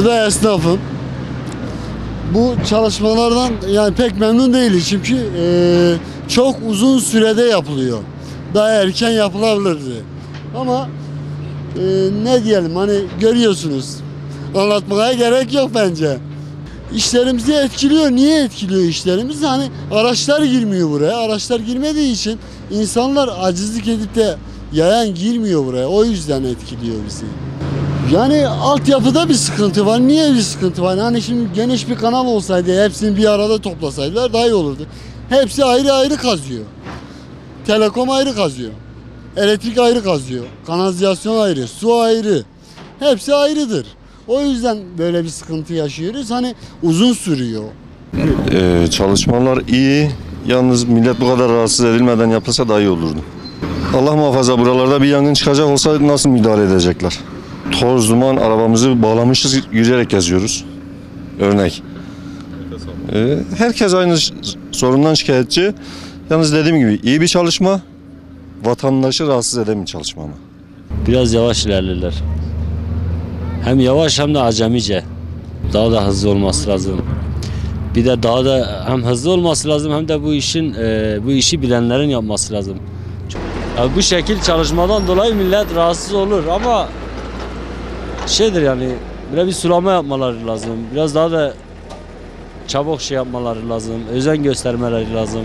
burada esnafım. Bu çalışmalardan yani pek memnun değiliz çünkü çok uzun sürede yapılıyor. Daha erken yapılabilirdi. Ama ne diyelim, hani görüyorsunuz. Anlatmaya gerek yok bence. İşlerimizi etkiliyor. Niye etkiliyor işlerimizi? Hani araçlar girmiyor buraya. Araçlar girmediği için insanlar acizlik edip de yayan girmiyor buraya. O yüzden etkiliyor bizi. Yani altyapıda bir sıkıntı var. Niye bir sıkıntı var? Hani şimdi geniş bir kanal olsaydı, hepsini bir arada toplasaydılar daha iyi olurdu. Hepsi ayrı ayrı kazıyor. Telekom ayrı kazıyor. Elektrik ayrı kazıyor. Kanalizasyon ayrı, su ayrı. Hepsi ayrıdır. O yüzden böyle bir sıkıntı yaşıyoruz. Hani uzun sürüyor. Çalışmalar iyi. Yalnız millet bu kadar rahatsız edilmeden yapılsa daha iyi olurdu. Allah muhafaza buralarda bir yangın çıkacak olsa nasıl müdahale edecekler? Toz, duman, arabamızı bağlamışız, yürüyerek geziyoruz. Örnek. Herkes aynı sorundan şikayetçi. Yalnız dediğim gibi iyi bir çalışma, vatandaşı rahatsız eden bir çalışma ama. Biraz yavaş ilerlerler. Hem yavaş hem de acemice. Daha da hızlı olması lazım. Bir de daha da hem hızlı olması lazım hem de bu işi bilenlerin yapması lazım. Yani bu şekil çalışmadan dolayı millet rahatsız olur ama yani böyle bir sulama yapmaları lazım. Biraz daha da çabuk yapmaları lazım. Özen göstermeleri lazım.